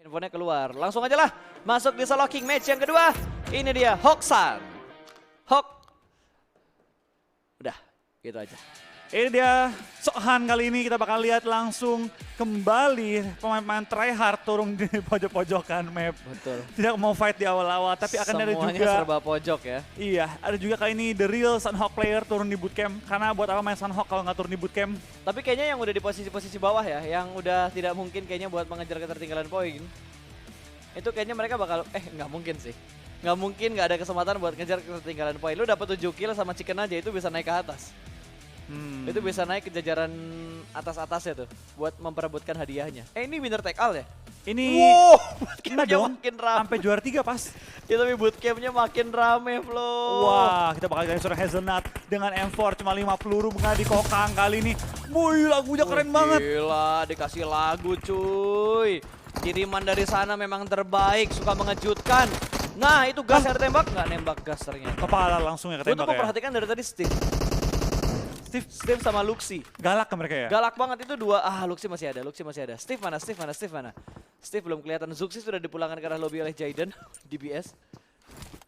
handphonenya keluar. Langsung aja lah masuk di solo king match yang kedua. Ini dia Hoksan. Hok. Udah, gitu aja. Ini dia Sokhan kali ini kita bakal lihat langsung kembali pemain-pemain tryhard turun di pojok-pojokan map. Betul. Tidak mau fight di awal-awal tapi akan ada Semuanya juga serba pojok ya. Iya, ada juga kali ini the real Sunhawk player turun di bootcamp. Karena buat apa main Sunhawk kalau nggak turun di bootcamp? Tapi kayaknya yang udah di posisi-posisi bawah ya, yang udah tidak mungkin kayaknya buat mengejar ketertinggalan poin. Itu kayaknya mereka bakal, nggak mungkin sih. Nggak mungkin nggak ada kesempatan buat ngejar ketertinggalan poin. Lu dapat 7 kill sama chicken aja itu bisa naik ke atas. Itu bisa naik ke jajaran atas-atasnya tuh buat memperebutkan hadiahnya. Ini winner take all ya? Ini Wow, enggak dong, makin rame. sampai juara 3 pas. Ya tapi bootcampnya makin rame, Flo. Wah, kita bakal lihat seorang Hazelnut dengan M4 cuma 5 peluru bunga di kokang kali ini. Wih, lagunya keren banget. Gila, dikasih lagu cuy. Kiriman dari sana memang terbaik, suka mengejutkan. Nah, itu gas yang ditembak, nggak nembak gas ternyata. Kepala langsung ya Gue tuh ketembak ya. memperhatikan dari tadi Steve sama Luxi. Galak ke mereka ya? Galak banget itu dua. Luxi masih ada, Steve mana? Steve belum kelihatan. Zuxi sudah dipulangkan ke arah lobby oleh Jaden, DBS.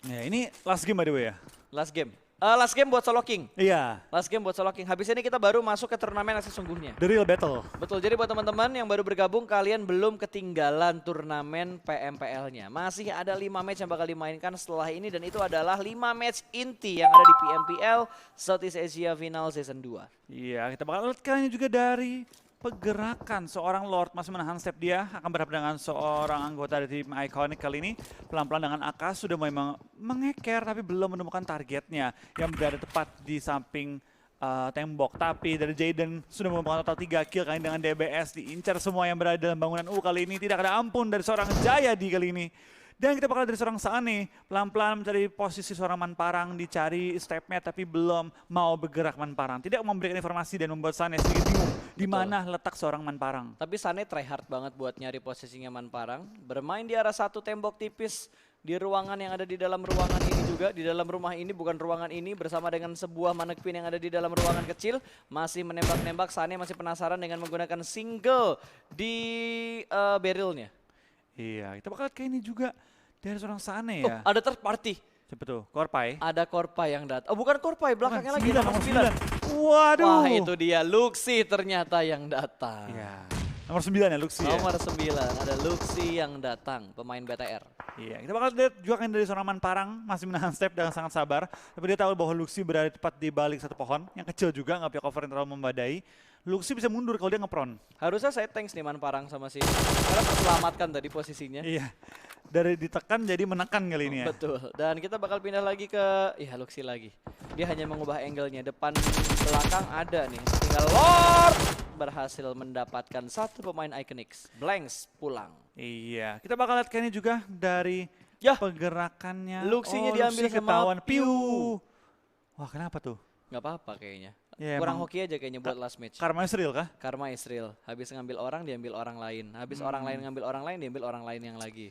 Ya, ini last game by the way ya? Last game buat Solo King. Iya, Habis ini kita baru masuk ke turnamen yang sesungguhnya. the real battle. Betul, jadi buat teman-teman yang baru bergabung, kalian belum ketinggalan turnamen PMPL-nya. Masih ada 5 match yang bakal dimainkan setelah ini dan itu adalah 5 match inti yang ada di PMPL Southeast Asia Final Season 2. Iya, kita bakal lihat kalian juga dari pergerakan seorang Lord masih menahan step dia akan berhadapan dengan seorang anggota dari tim Iconic kali ini pelan-pelan dengan AK sudah memang mengeker tapi belum menemukan targetnya yang berada tepat di samping tembok. Tapi dari Jaden sudah membawa total 3 kill kali ini dengan DBS diincar semua yang berada dalam bangunan kali ini tidak ada ampun dari seorang Jayadi kali ini. Dan kita bakal dari seorang Sane, pelan-pelan mencari posisi seorang Manparang, dicari stepnya tapi belum mau bergerak Manparang. Tidak memberikan informasi dan membuat Sane sedikit bingung di mana letak seorang Manparang. Tapi Sane try hard banget buat nyari posisinya Manparang. Bermain di arah satu tembok tipis di ruangan yang ada di dalam ruangan ini juga. Di dalam rumah ini, bukan ruangan ini, bersama dengan sebuah manekvin yang ada di dalam ruangan kecil. Masih menembak-nembak, Sane masih penasaran dengan menggunakan single di barrelnya. Iya, kita bakal lihat kayak ini juga dari seorang Sane ya. Ada third party. Siapa tuh? Korpai. Ada Korpai yang datang. Bukan Korpai, belakangnya lagi nomor 9. Waduh. Wah, itu dia Luxi ternyata yang datang. Iya. Nomor 9 ya Luxi ya. Nomor 9 ada Luxi yang datang, pemain BTR. Iya, kita bakal lihat juga kan dari seorang Manparang masih menahan step dengan sangat sabar. Tapi dia tahu bahwa Luxi berada tepat di balik satu pohon yang kecil juga, nggak punya cover yang terlalu membadai. Luxi bisa mundur kalau dia ngepron. Harusnya saya thanks nih Manparang sama si karena terselamatkan tadi posisinya. Iya. Dari ditekan jadi menekan kali ini ya. Betul. Dan kita bakal pindah lagi ke Luxi lagi. Dia hanya mengubah angle-nya. Depan belakang ada nih. Tinggal Lord berhasil mendapatkan satu pemain Iconics. Blanks pulang. Iya. Kita bakal lihat kayaknya juga dari pergerakannya. Luxinya diambil Luxi sama ketahuan. Piu. Wah, kenapa tuh? Nggak apa-apa kayaknya. Ya, Kurang emang hoki aja kayaknya buat last match. Karma Israel kah? Karma is real. Habis ngambil orang, diambil orang lain. Habis orang lain ngambil orang lain, diambil orang lain yang lagi.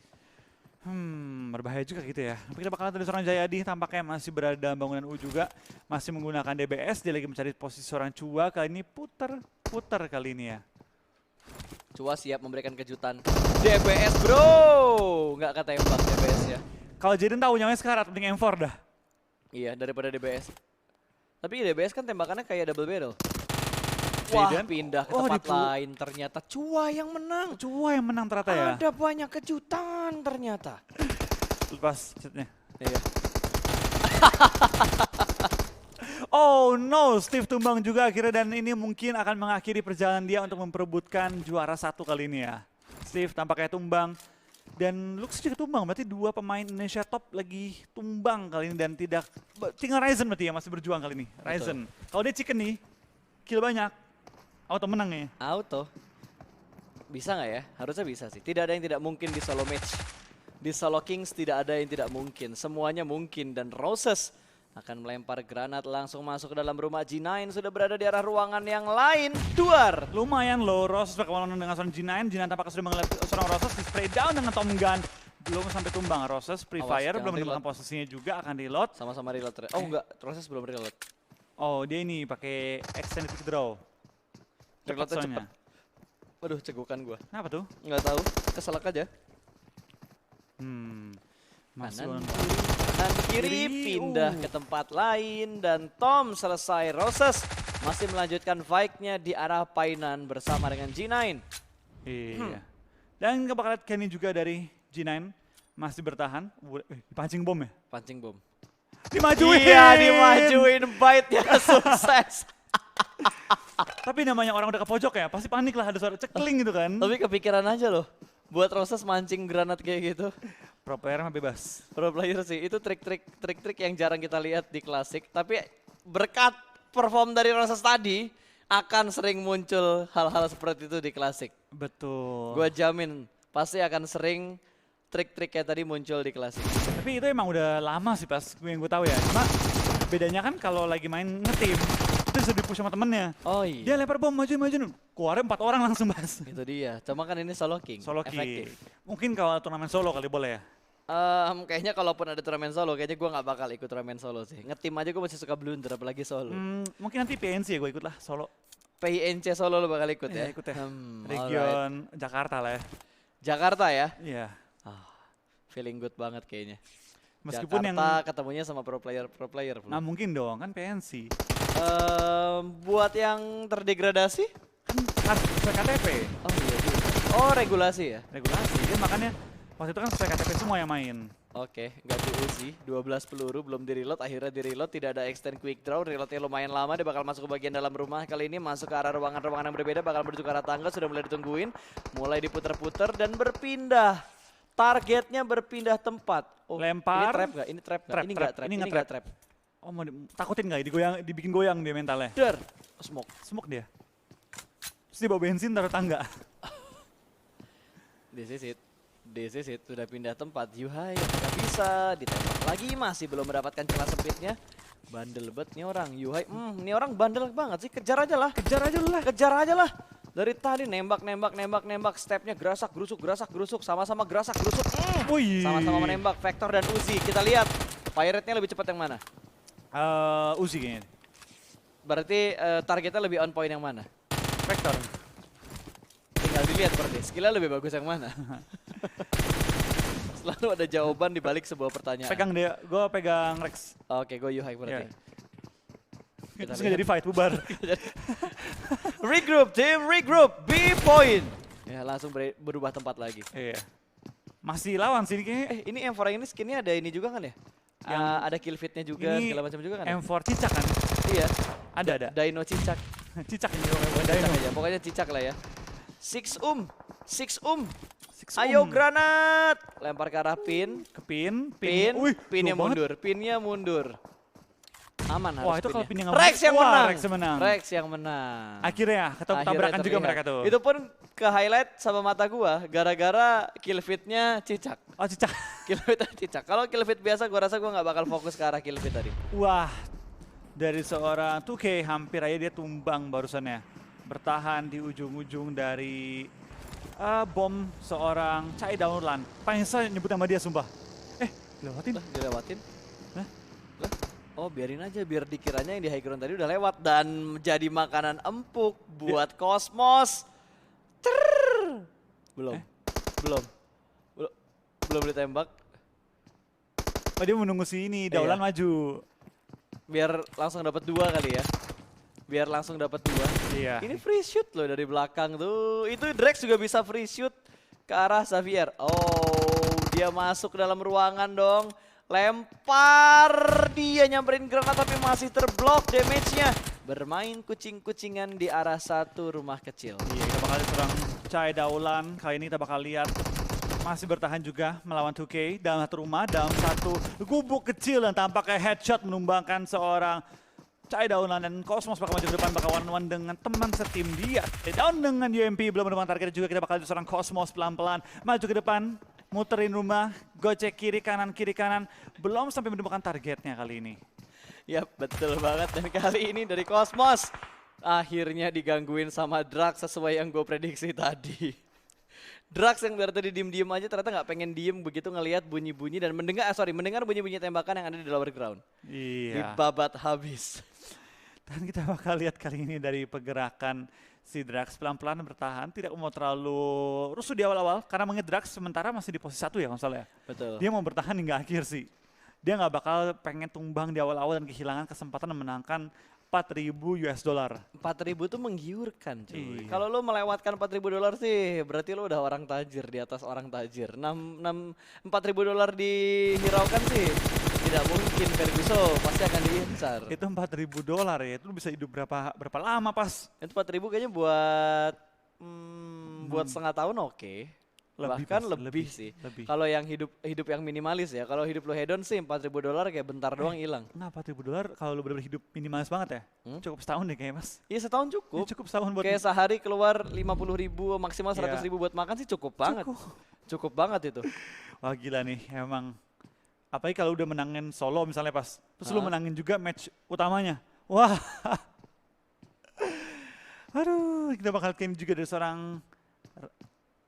Berbahaya juga gitu ya. Tapi kita bakal lihat dari seorang Jayadi tampaknya masih berada dalam bangunan U juga. Masih menggunakan DBS, dia lagi mencari posisi seorang Chua. Kali ini putar kali ini ya. Chua siap memberikan kejutan. DBS bro! Nggak ketembak DBS ya. Kalau Jaden tahu nyamanya sekarat, penting M4 dah. Iya daripada DBS. Tapi DBS kan tembakannya kayak double barrel. Wah, Jaden pindah ke tempat lain ternyata Chua yang menang. Chua yang menang ternyata ya. Ada banyak kejutan ternyata. Lepas setnya. Iya. Oh no, Steve tumbang juga akhirnya dan ini mungkin akan mengakhiri perjalanan dia untuk memperebutkan juara 1 kali ini ya. Steve tampaknya tumbang dan Lux juga tumbang, berarti 2 pemain Indonesia top lagi tumbang kali ini dan tidak tinggal Ryzen berarti ya masih berjuang kali ini. Ryzen. Kalau dia chicken nih, kill banyak. Auto menang ya? Auto. Bisa nggak ya? Harusnya bisa sih. Tidak ada yang tidak mungkin di solo match. Di Solo Kings tidak ada yang tidak mungkin. Semuanya mungkin dan Roses akan melempar granat langsung masuk ke dalam rumah. G9 sudah berada di arah ruangan yang lain. Duar. Lumayan loh, Roses berkawalan dengan seorang G9. G9 tampaknya sudah melihat seorang Roses di spray down dengan Tom Gun. Belum sampai tumbang, Roses Free Fire belum menemukan posisinya juga akan reload. Sama-sama reload. Oh enggak, Roses belum reload. Oh dia ini pakai extended quick draw. Cepat soalnya. Waduh, cegukan gua. Kenapa tuh? Nggak tahu, keselak aja. Masih Kanan kiri Kiri, pindah ke tempat lain dan Tom selesai. Roses masih melanjutkan fight-nya di arah Painan bersama dengan G9. Iya. Dan kita bakal lihat Kenny juga dari G9 masih bertahan. Pancing bom ya? Pancing bom. Dimajuin! Iya, dimajuin bite-nya sukses. Tapi namanya orang udah ke pojok ya, pasti panik lah, ada suara cekling gitu kan. Tapi kepikiran aja loh, buat Roses mancing granat kayak gitu. Pro player mah bebas. Pro player sih, itu trik-trik yang jarang kita lihat di klasik. Tapi berkat perform dari Roses tadi, akan sering muncul hal-hal seperti itu di klasik. Betul. Gue jamin, pasti akan sering trik-trik kayak tadi muncul di klasik. Tapi itu emang udah lama sih pas yang gue tahu ya. Cuma bedanya kan kalau lagi main ngetim, itu bisa di-push sama temennya. Oh iya. Dia lempar bom, maju. Keluarnya 4 orang langsung bahas. Itu dia, cuma kan ini solo king, Solo efektif. kick. Mungkin kalau turnamen solo kali boleh ya. Kayaknya kalaupun ada turnamen solo, kayaknya gue nggak bakal ikut turnamen solo sih. Ngetim aja gue masih suka blunder, apalagi solo. Mungkin nanti PNC ya gue ikut lah solo. PINC solo lo bakal ikut ya? Iya, ikut ya. Alright. Region Jakarta lah ya. Jakarta ya? Iya. Feeling good banget kayaknya. Meskipun Jakarta ketemunya sama pro player bro. Nah mungkin dong kan PNC. Buat yang terdegradasi? Kan harus sesuai KTP. Oh iya juga. Oh regulasi ya? Regulasi. Dia makanya waktu itu kan sesuai KTP semua yang main. Oke, ganti Uzi, 12 peluru belum di-reload, akhirnya di-reload, tidak ada extend quick draw, reloadnya lumayan lama, dia bakal masuk ke bagian dalam rumah, kali ini masuk ke arah ruangan-ruangan yang berbeda, bakal menuju ke arah tangga, sudah mulai ditungguin, mulai diputer-puter dan berpindah, targetnya berpindah tempat. Oh, Lempar. Ini trap nggak? Ini trap nggak? Trap, Ini trap. nggak trap, Ini ini nggak nggak trap. Oh mau takutin nggak? Dibikin goyang dia mentalnya. Der, smoke. Smoke dia. Terus dia bawa bensin taruh tangga. This is it, sudah pindah tempat. Yuhai nggak bisa, ditembak lagi, masih belum mendapatkan celah sempitnya. Bandel banget nih orang, Yuhai. Ini orang bandel banget sih, kejar aja lah. Kejar aja lah. Dari tadi nembak, stepnya gerasak, gerusuk, sama-sama gerasak, gerusuk. Wih. Sama-sama menembak, Vector dan Uzi. Kita lihat, Pirate-nya lebih cepat yang mana? Uzi kayaknya. Berarti targetnya lebih on point yang mana? Vector. Tinggal dilihat berarti, skillnya lebih bagus yang mana? Selalu ada jawaban di balik sebuah pertanyaan. Pegang dia, gue pegang Rex. Oke, gue Yuhai berarti. Terus nggak jadi fight, bubar. Regroup, tim regroup, B point. Ya langsung berubah tempat lagi. Iya. Masih lawan sih kayaknya. Ini M4 yang ini skinnya ada ini juga kan ya? Ada kill fitnya juga, Ini segala macam juga kan ya? M4 cicak kan? Iya. Ada. Dino cicak. Cicak ini bukan Cicak Dino. aja, pokoknya cicak lah ya. Six Ayo Ayo granat. Lempar ke arah pin. ke pin. Pinnya jauh banget. Pinnya mundur. Aman harus Wah itu kalau pinnya. pin yang Rex yang Wah, menang. Rex yang menang. Rex yang menang. Akhirnya ketemu Akhirnya tabrakan juga terlihat. mereka tuh. Itu pun ke highlight sama mata gua gara-gara kill fitnya cicak. Oh cicak. Kill fitnya cicak. Kalau kill fit biasa gua rasa gua nggak bakal fokus ke arah kill fit tadi. Wah dari seorang 2K hampir aja dia tumbang barusannya. Bertahan di ujung-ujung dari bom seorang Cai Daulan. Paling saya nyebut nama dia sumpah. Lewatin. Lah, dilewatin. Hah? Lah. Oh biarin aja biar dikiranya yang di high ground tadi udah lewat dan menjadi makanan empuk buat Cosmos. Belum. Belum ditembak. Oh dia menunggu si ini, Daulan maju. Biar langsung dapat 2 kali ya. Biar langsung dapat 2. Iya. Ini free shoot loh dari belakang tuh. Itu Drex juga bisa free shoot ke arah Xavier. Oh, dia masuk ke dalam ruangan dong. Lempar, dia nyamperin granat tapi masih terblok damage-nya. Bermain kucing-kucingan di arah satu rumah kecil. Iya, kita bakal lihat seorang Cai Daulan. Kali ini kita bakal lihat masih bertahan juga melawan 2K dalam satu rumah, dalam satu gubuk kecil dan tampaknya headshot menumbangkan seorang Cai Daulan dan Cosmos bakal maju ke depan, bakal one-on-one dengan teman setim dia. Down dengan UMP, belum menemukan target juga, kita bakal lihat seorang Cosmos pelan-pelan maju ke depan, muterin rumah, gocek kiri kanan, belum sampai menemukan targetnya kali ini. Yap, betul banget. Dan kali ini dari Cosmos akhirnya digangguin sama Drax sesuai yang gue prediksi tadi. Drax yang biar tadi diem-diem aja ternyata nggak pengen diem begitu ngelihat bunyi-bunyi dan mendengar bunyi-bunyi tembakan yang ada di lower ground. Iya. Dibabat habis. Dan kita bakal lihat kali ini dari pergerakan Si Drax pelan-pelan bertahan, tidak mau terlalu rusuh di awal-awal karena mengingat Drax sementara masih di posisi 1 ya kalau salah ya. Betul. Dia mau bertahan hingga akhir sih. Dia nggak bakal pengen tumbang di awal-awal dan kehilangan kesempatan memenangkan 4.000 US dollar. 4.000 tuh menggiurkan cuy. Iya. Kalau lo melewatkan 4.000 dolar sih, berarti lo udah orang tajir di atas orang tajir. 4.000 dolar dihiraukan sih, tidak mungkin Ferguson pasti akan diincar. Itu 4.000 dolar ya, itu bisa hidup berapa lama pas? Itu 4.000 kayaknya buat setengah tahun oke. Bahkan Pas, lebih sih. Lebih. Kalau yang hidup yang minimalis ya, kalau hidup lo hedon sih 4.000 dolar kayak bentar doang hilang. Nah 4.000 dolar kalau lu bener-bener hidup minimalis banget ya, cukup setahun deh kayaknya mas. Iya setahun Ya, cukup. cukup setahun buat Kayak sehari keluar 50.000 maksimal 100.000 Iya. buat makan sih cukup banget. Cukup banget itu. Wah gila nih emang. Apalagi kalau udah menangin solo misalnya pas, terus lu menangin juga match utamanya. Wah. Aduh, kita bakal claim juga dari seorang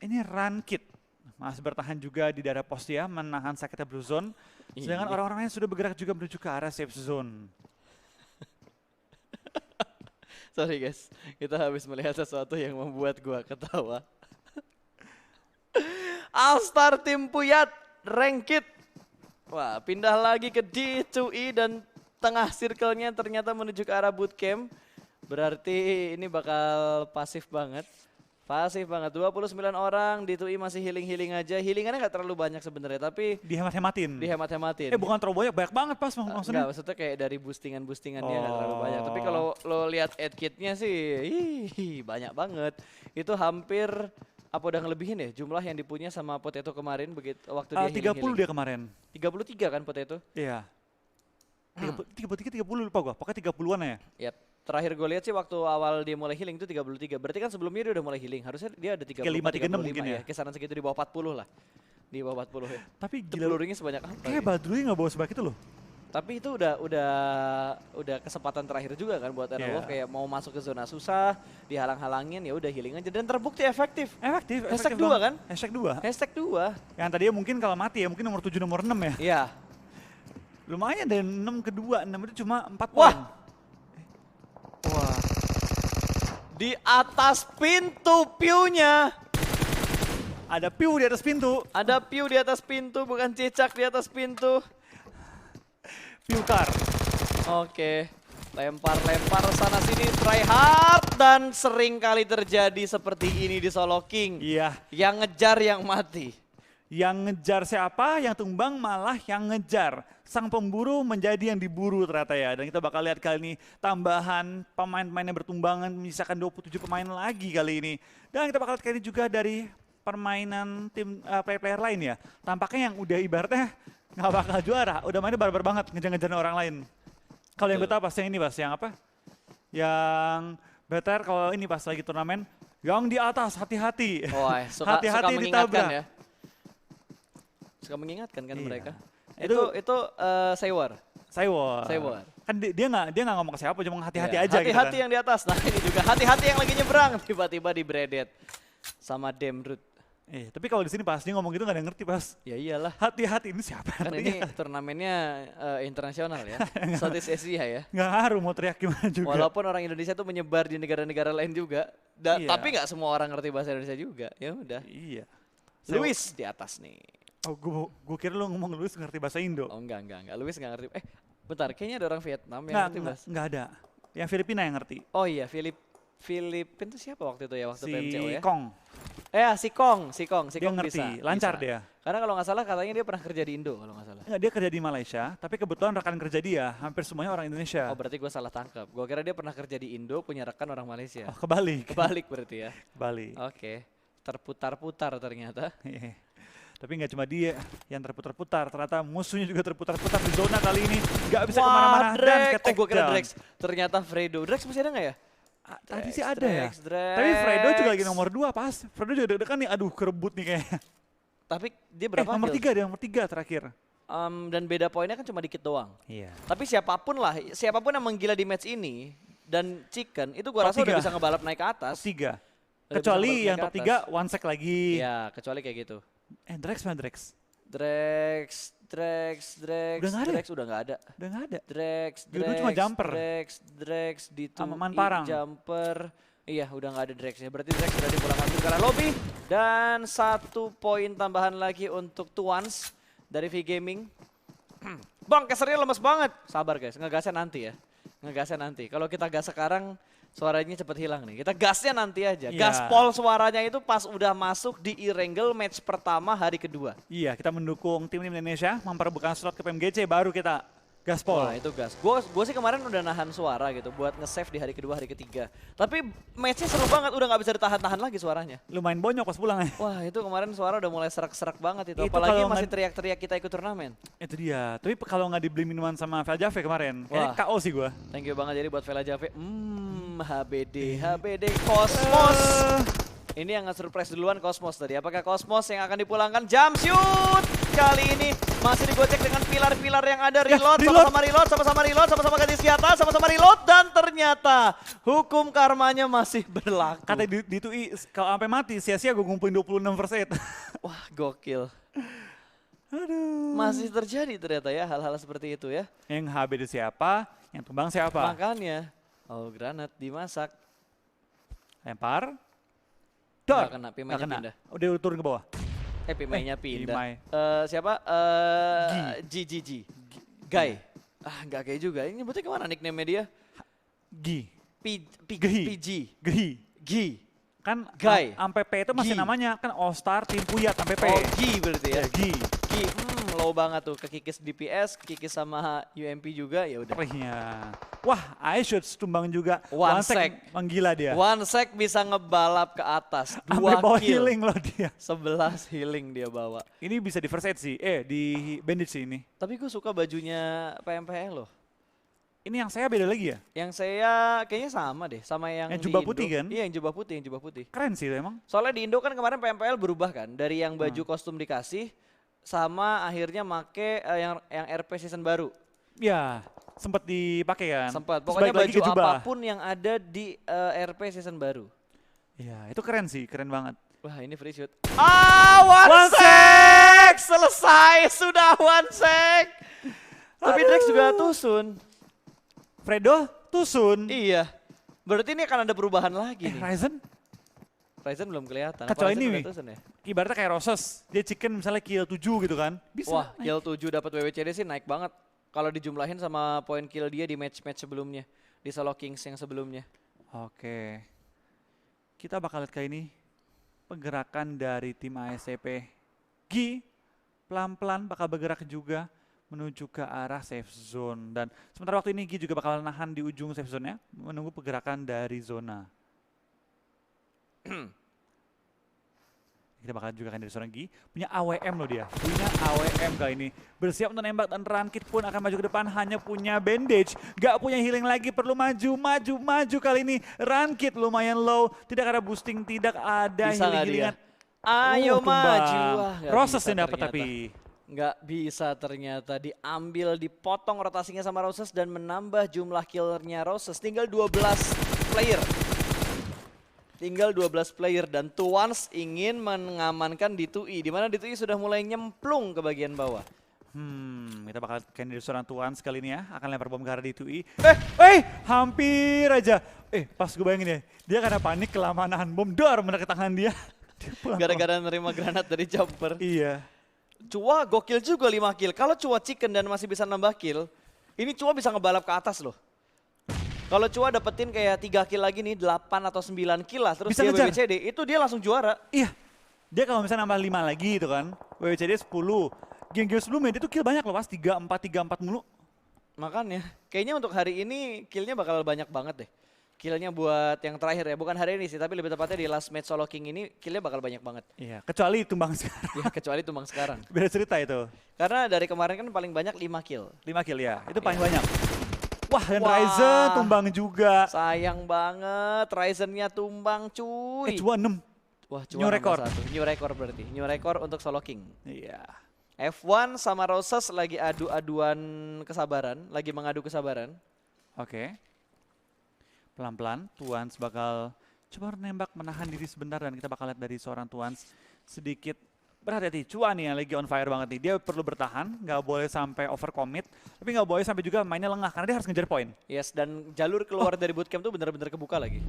ini Rankit. Masih bertahan juga di daerah pos ya, menahan sakitnya Blue Zone. Sedangkan Iya. orang-orang yang sudah bergerak juga menuju ke arah safe zone. Sorry guys, kita habis melihat sesuatu yang membuat gua ketawa. All-Star Tim Puyat, Rankit. Wah, pindah lagi ke D2E dan tengah circle-nya ternyata menuju ke arah bootcamp. Berarti ini bakal pasif banget. Pasif banget, 29 orang, D2E masih healing-healing aja. Healingannya nggak terlalu banyak sebenarnya, tapi Dihemat-hematin. dihemat-hematin. Bukan terlalu banyak banget pas maksudnya. Enggak, maksudnya kayak dari boostingan dia nggak terlalu banyak. Tapi kalau lo lihat add kitnya sih, banyak banget. Itu hampir apa udah ngelebihin ya jumlah yang dipunya sama Potato kemarin begitu waktu dia 30 healing. dia kemarin. 33 kan Potato? Iya. 33, 30 lupa gua, pokoknya 30-an ya. Yap. Terakhir gue lihat sih waktu awal dia mulai healing itu 33. Berarti kan sebelumnya dia udah mulai healing. Harusnya dia ada 35, 35 mungkin ya. Kisaran segitu di bawah 40 lah. Di bawah 40 ya. Tapi Itu gila, pelurunya sebanyak apa? kayak ya? Badrui nggak bawa sebanyak itu loh. Tapi itu udah kesempatan terakhir juga kan buat Airwolf kayak mau masuk ke zona susah, dihalang-halangin ya udah healing aja dan terbukti efektif. Efektif. Hashtag 2 banget. kan? Hashtag 2. Hashtag 2. Yang tadinya mungkin kalau mati ya, mungkin nomor 7, nomor 6 ya. Iya. Lumayan dari 6 ke 2, 6 itu cuma 4 Wah. poin. Wah. Di atas pintu piunya. Ada piu di atas pintu. Ada piu di atas pintu, bukan cicak di atas pintu. Piu car. Oke. Lempar-lempar sana sini try hard dan sering kali terjadi seperti ini di Solo King. Iya. Yang ngejar yang mati. Yang ngejar siapa, yang tumbang malah yang ngejar. Sang pemburu menjadi yang diburu ternyata ya. Dan kita bakal lihat kali ini tambahan pemain-pemain yang bertumbangan menyisakan 27 pemain lagi kali ini. Dan kita bakal lihat kali ini juga dari permainan tim player-player lain ya. Tampaknya yang udah ibaratnya nggak bakal juara. Udah mainnya barbar banget ngejar-ngejar orang lain. Kalau yang beta pas yang ini pas, yang apa? Yang better kalau ini pas lagi turnamen. Yang di atas, hati-hati. Wah, suka Hati-hati mengingatkan ditabrak. ya. Suka mengingatkan kan Iya. mereka. Itu- Itu Seiwar. Seiwar. Seiwar. Kan dia nggak ngomong ke siapa, cuma hati-hati Ya, aja gitu hati-hati kan. yang di atas. Nah ini juga hati-hati yang lagi nyebrang. Tiba-tiba di bredet sama Demrut. Tapi kalau di sini pas dia ngomong gitu nggak ada yang ngerti pas. Ya iyalah. Hati-hati ini siapa? Kan ini turnamennya internasional ya. Southeast Asia ya. Nggak ngaruh mau teriak gimana juga. Walaupun orang Indonesia tuh menyebar di negara-negara lain juga. Iya. Tapi nggak semua orang ngerti bahasa Indonesia juga. Ya udah. Iya. Luis di atas nih. Oh, gue kira lu ngomong Luis ngerti bahasa Indo. Oh enggak. Luis nggak ngerti. Bentar, kayaknya ada orang Vietnam yang ngerti bahasa. Nggak ada. Yang Filipina yang ngerti. Oh iya, Filipin tuh siapa waktu itu ya waktu PMCO Si ya? Kong. Si Kong Dia ngerti, bisa. lancar bisa. dia. Karena kalau nggak salah katanya dia pernah kerja di Indo kalau nggak salah. Nggak, dia kerja di Malaysia, tapi kebetulan rekan kerja dia hampir semuanya orang Indonesia. Oh berarti gue salah tangkap. Gue kira dia pernah kerja di Indo, punya rekan orang Malaysia. Oh, kebalik. Kebalik berarti ya. Kebalik. Oke. Terputar-putar ternyata. Iya. Tapi nggak cuma dia yang terputar-putar, ternyata musuhnya juga terputar-putar di zona kali ini. Nggak bisa kemana-mana dan Drake. ke Gue kira takedown. Drex. Ternyata Fredo. Drex masih ada nggak ya? Tadi Drex, sih ada ya. Drex. Tapi Fredo juga lagi nomor 2 pas. Fredo juga deg-degan nih, aduh kerebut nih kayaknya. Tapi dia berapa Nomor kill? 3 dia, nomor 3 terakhir. Dan beda poinnya kan cuma dikit doang. Iya. Tapi siapapun yang menggila di match ini dan Chicken itu gua Top rasa udah 3. bisa ngebalap naik ke atas. Top 3. Udah Kecuali bisa yang balik top ke 3 atas. one sec lagi. Iya, kecuali kayak gitu. Drex mana Drex? Drex Udah nggak ada? udah nggak ada. Udah nggak ada. Drex, Dulu cuma jumper. Drex di Sama Man Parang. jumper. Iya, udah nggak ada Drex ya. Berarti Drex sudah dipulangkan ke arah lobby. Dan 1 poin tambahan lagi untuk Tuans dari V Gaming. Bang, kesernya lemes banget. Sabar guys, ngegasnya nanti ya. Ngegasnya nanti. Kalau kita gas sekarang, suaranya cepet hilang nih. Kita gasnya nanti aja. Iya. Gaspol suaranya itu pas udah masuk di e-wrangle match pertama hari kedua. Iya, kita mendukung tim Indonesia memperebutkan slot ke PMGC, baru kita gaspol. Wah itu gas. Gue sih kemarin udah nahan suara gitu buat nge-save di hari kedua, hari ketiga. Tapi matchnya seru banget, udah nggak bisa ditahan-tahan lagi suaranya. Lumayan bonyok pas pulang ya. Wah itu kemarin suara udah mulai serak-serak banget itu. Itu Apalagi kalau masih teriak-teriak kita ikut turnamen. Itu dia. Tapi kalau nggak dibeli minuman sama Veljave kemarin, kayaknya Wah. KO sih gua. Thank you banget jadi buat Vela Jave. HBD Cosmos. Ini yang nge-surprise duluan Cosmos tadi. Apakah Cosmos yang akan dipulangkan? Jump shoot! Kali ini masih digocek dengan pilar-pilar yang ada. Reload, sama-sama reload, ganti senjata, sama-sama reload. Dan ternyata hukum karmanya masih berlaku. Kata di TUI, kalau sampai mati sia-sia gue ngumpulin 26 first aid. Wah gokil. Aduh. Masih terjadi ternyata ya hal-hal seperti itu ya. Yang HBD siapa, yang tumbang siapa. Makanya, granat dimasak. Lempar. Nggak kena, Pimainya pindah. Udah turun ke bawah. Pimainya pindah. Pimai. Siapa? Guy. Nggak kayak juga. Ini nyebutnya kemana nickname-nya dia? Gi. PG. Gi. Kan Guy. sampai P itu masih Gi. namanya kan All Star Tim Puyat sampai P. Gi berarti ya. Gi. Gi. Low banget tuh. Kekikis DPS, kekikis sama UMP juga ya udah. Perihnya. Wah, iShots tumbang juga. One sec. Menggila dia. One sec bisa ngebalap ke atas. Sampai 2 bawa kill. healing loh dia. 11 healing dia bawa. Ini bisa di first aid sih. Di bandage sih ini. Tapi gue suka bajunya PMPL loh. Ini yang saya beda lagi ya? Yang saya kayaknya sama deh, sama yang Yang di jubah Indo. putih kan? Iya, yang jubah putih. Keren sih itu emang. Soalnya di Indo kan kemarin PMPL berubah kan, dari yang baju kostum dikasih sama akhirnya make yang RP season baru. Ya, sempat dipakai kan? Sempat. Terus Pokoknya balik lagi baju ke jubah. apapun yang ada di RP season baru. Iya, itu keren sih, keren banget. Wah, ini free shoot. One sec! Selesai sudah one sec. Tapi Drex juga tusun. Fredo, Tusun. Iya. Berarti ini akan ada perubahan lagi nih. Ryzen? Ryzen belum kelihatan. Kecuali Ryzen ini, udah tusun ya? ibaratnya kayak Roses. Dia chicken misalnya kill 7 gitu kan. Bisa. Wah, kill 7 dapat WWCD sih naik banget. Kalau dijumlahin sama poin kill dia di match-match sebelumnya. Di Solo Kings yang sebelumnya. Oke. Kita bakal lihat kayak ini. Pergerakan dari tim ASCP. Gi, pelan-pelan bakal bergerak juga menuju ke arah safe zone. Dan sementara waktu ini Gi juga bakal nahan di ujung safe zone-nya. Menunggu pergerakan dari zona. Kita bakal juga kan dari seorang Gi. Punya AWM loh dia. Punya AWM kali ini. Bersiap untuk nembak dan Rankit pun akan maju ke depan. Hanya punya bandage. Gak punya healing lagi. Perlu maju kali ini. Rankit lumayan low. Tidak ada boosting. Tidak ada Bisa nggak healing-healingan. Ayo maju. Roses yang dapat tapi. Nggak bisa ternyata. Diambil, dipotong rotasinya sama Roses dan menambah jumlah killernya Roses. Tinggal 12 player. Tinggal 12 player dan Tuans ingin mengamankan D2E. Dimana D2E sudah mulai nyemplung ke bagian bawah. Kita bakal dari seorang Tuans kali ini ya. Akan lempar bom ke arah D2E. Hampir aja. Pas gue bayangin ya. Dia karena panik kelamaan nahan bom. Menak ke tangan dia. Gara-gara nerima granat dari jumper. Iya. Chua gokil juga 5 kill. Kalau Chua chicken dan masih bisa nambah kill. Ini Chua bisa ngebalap ke atas loh. Kalau Chua dapetin kayak 3 kill lagi nih, 8 atau 9 kill lah, terus bisa dia ngejar. WWCD, itu dia langsung juara. Iya. Dia kalau misalnya nambah 5 lagi gitu kan, WWCD 10. Game-game sebelumnya dia tuh kill banyak loh, pas 3-4 mulu. Makanya, kayaknya untuk hari ini killnya bakal banyak banget deh. Killnya buat yang terakhir ya, bukan hari ini sih, tapi lebih tepatnya di last match Solo King ini killnya bakal banyak banget. Iya, kecuali tumbang sekarang. Ya, kecuali tumbang sekarang. Beda cerita itu. Karena dari kemarin kan paling banyak 5 kill. 5 kill ya, itu paling banyak. Wah, dan Ryzen tumbang juga. Sayang banget, Ryzen-nya tumbang cuy. Chua 6. Wah, New record. New record berarti. New record untuk Solo King. Iya. F1 sama Roses lagi adu-aduan kesabaran, lagi mengadu kesabaran. Oke. Pelan-pelan, Tuans bakal coba nembak menahan diri sebentar dan kita bakal lihat dari seorang Tuans sedikit berhati-hati. Chua nih yang lagi on fire banget nih. Dia perlu bertahan, nggak boleh sampai overcommit, tapi nggak boleh sampai juga mainnya lengah karena dia harus ngejar poin. Yes, dan jalur keluar dari bootcamp tuh benar-benar kebuka lagi.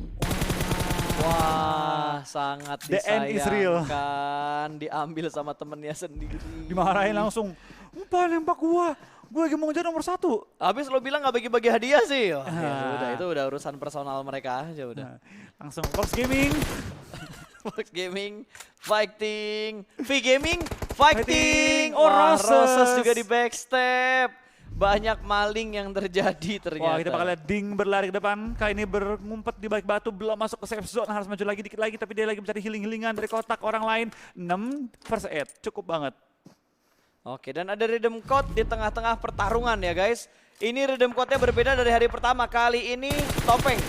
Wah, sangat The end is real. disayangkan. Diambil sama temennya sendiri. Dimarahin langsung. Apa nembak gua? Gua lagi mau ngejar nomor 1. Habis lo bilang nggak bagi-bagi hadiah sih. Oh, ya Ah. udah, itu udah urusan personal mereka aja udah. Nah, langsung Fox Gaming. Fox Gaming, fighting. V Gaming, fighting. Oh, Wah, Roses. Roses juga di backstep. Banyak maling yang terjadi ternyata. Wah, kita bakal lihat Ding berlari ke depan. Kali ini berngumpet di balik batu, belum masuk ke safe zone, harus maju lagi dikit lagi, tapi dia lagi mencari healing-healingan dari kotak orang lain. 6 versus 8, cukup banget. Oke, dan ada Rhythm Code di tengah-tengah pertarungan ya guys. Ini Rhythm Code-nya berbeda dari hari pertama. Kali ini topeng.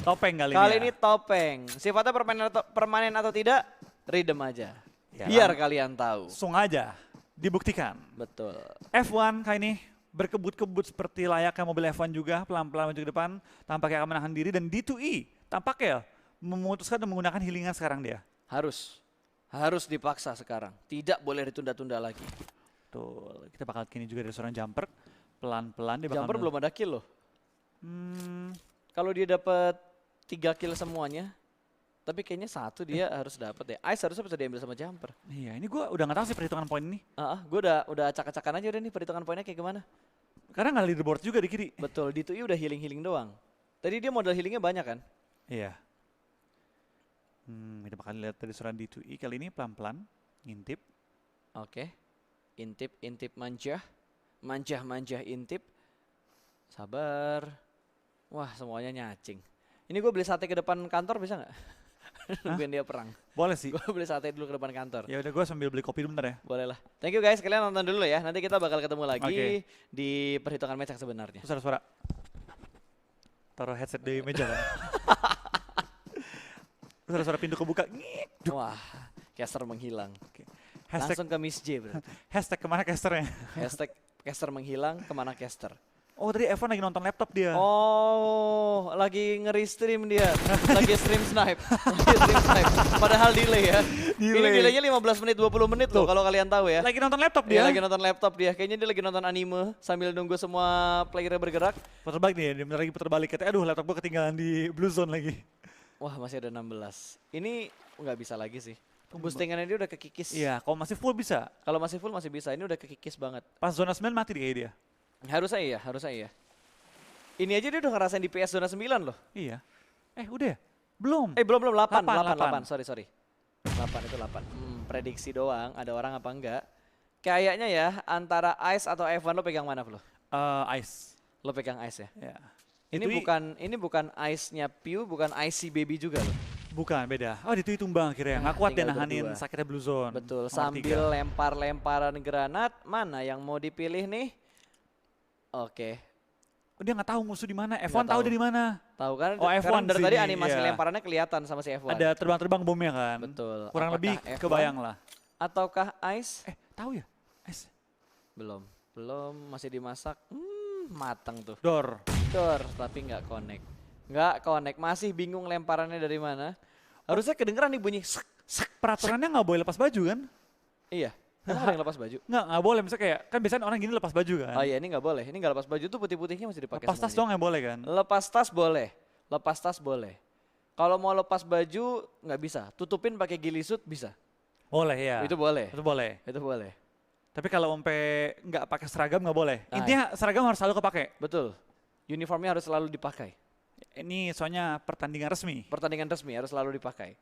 Topeng kali Kali ini. ini topeng. Sifatnya permanen atau tidak, Rhythm aja. Ya. Biar kalian tahu. Langsung aja dibuktikan. Betul. F1 kali ini berkebut-kebut seperti layaknya mobil F1 juga, pelan-pelan maju ke depan, tampaknya akan menahan diri, dan D2E tampaknya memutuskan menggunakan healingan sekarang dia. Harus dipaksa sekarang. Tidak boleh ditunda-tunda lagi. Tuh, kita bakal kini juga dari seorang jumper, pelan-pelan dia bakal Jumper belum ada kill loh. Kalau dia dapat 3 kill semuanya, tapi kayaknya 1 dia harus dapat deh. Ice harusnya bisa diambil sama Jumper. Iya, ini gue udah gak tahu sih perhitungan poin ini. Gue udah acak-acakan aja udah nih perhitungan poinnya kayak gimana. Karena nggak leaderboard juga di kiri. Betul, di Tui udah healing-healing doang. Tadi dia modal healingnya banyak kan? Iya. Kita bakal lihat dari seorang D2E kali ini pelan-pelan ngintip. Oke. Intip manja. Manja intip. Sabar. Wah, semuanya nyacing. Ini gue beli sate ke depan kantor bisa nggak? Nungguin dia perang. Boleh sih. Gue beli sate dulu ke depan kantor. Ya udah gue sambil beli kopi dulu bentar ya. Boleh lah. Thank you guys, kalian nonton dulu ya. Nanti kita bakal ketemu lagi Oke. di perhitungan match yang sebenarnya. Suara-suara. Taruh headset di meja kan. Suara-suara pintu kebuka. Ngik. Wah, caster menghilang. Hashtag, Langsung ke Miss J berarti. hashtag kemana casternya? Hashtag caster menghilang, kemana caster? Oh tadi Evan lagi nonton laptop dia. Oh, lagi nge-restream dia. Lagi stream snipe. Lagi stream snipe. Padahal delay ya. Ini delaynya 15 menit, 20 menit loh kalau kalian tahu ya. Lagi nonton laptop Dia dia. lagi nonton laptop dia. Kayaknya dia lagi nonton anime sambil nunggu semua playernya bergerak. Putar balik nih, dia bentar lagi putar balik. Katanya aduh laptop gue ketinggalan di Blue Zone lagi. Wah, masih ada 16. Ini nggak bisa lagi sih. Boostingannya dia udah kekikis. Iya, kalau masih full bisa. Kalau masih full masih bisa. Ini udah kekikis banget. Pas zona 9 mati dia. Harusnya iya, harusnya iya. Ini aja dia udah ngerasain di PS zona 9 loh. Iya. Udah ya? Belum. Belum 8, 8. sorry. 8 itu 8. Prediksi doang, ada orang apa enggak. Kayaknya ya antara Ice atau F1 lo pegang mana Flo? Ice. Lo pegang Ice ya? Ya. Ini bukan Ice-nya Pew, bukan Icy Baby juga loh. Bukan, beda. Oh, itu tumbang akhirnya. Nggak kuat dia Tinggal nahanin berdua. sakitnya Blue Zone. Betul, Nomor sambil 3. lempar-lemparan granat, mana yang mau dipilih nih? Oke, Dia nggak tahu musuh di mana. F1 Nggak tahu tahu. dia di mana. tahu kan? Oh, Karena F1 dari tadi sini, animasi iya. lemparannya kelihatan sama si F1. Ada terbang-terbang bomnya kan. Betul. Kurang Apakah lebih F1 kebayang lah. Ataukah Ice? Tahu ya? Ice. Belum, masih dimasak. Matang tuh. Door. Tapi nggak connect. Masih bingung lemparannya dari mana. Harusnya kedengeran nih bunyi sek, sek. Peraturannya nggak boleh lepas baju kan? Iya, emang ada yang lepas baju? Nggak boleh. Misalnya kayak, kan biasanya orang gini lepas baju kan? Oh iya, ini nggak boleh. Ini nggak lepas baju tuh putih-putihnya masih dipakai Lepas tas semuanya. doang yang boleh kan? Lepas tas boleh. Kalau mau lepas baju nggak bisa. Tutupin pakai ghillie suit bisa. Boleh ya. Itu boleh. Itu boleh. Itu boleh. Tapi kalau sampai nggak pakai seragam nggak boleh. Nah, Intinya seragam harus selalu kepake. Betul. Uniformnya harus selalu dipakai. Ini soalnya pertandingan resmi. Pertandingan resmi harus selalu dipakai.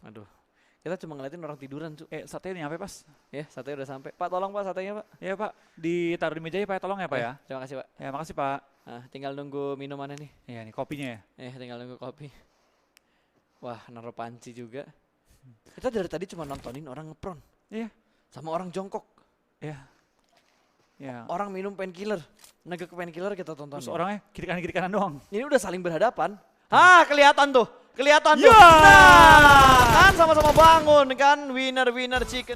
Aduh. Kita cuma ngeliatin orang tiduran, cu. Satenya nyampe pas. Ya, satenya udah sampai. Pak, tolong Pak satenya, Pak. Ya Pak, ditaruh di meja ya Pak, tolong ya Pak ya. Terima kasih, Pak. Ya makasih Pak. Nah, tinggal nunggu minumannya nih. Iya nih kopinya ya. Tinggal nunggu kopi. Wah, naruh panci juga. Kita dari tadi cuma nontonin orang ngepron. Iya. Sama orang jongkok. Iya. Ya. Orang minum painkiller. Negek painkiller kita tonton. Terus orangnya kiri kanan doang. Ini udah saling berhadapan. Kelihatan tuh. Kelihatan tuh. Ya! Nah, kan sama-sama bangun kan. Winner chicken.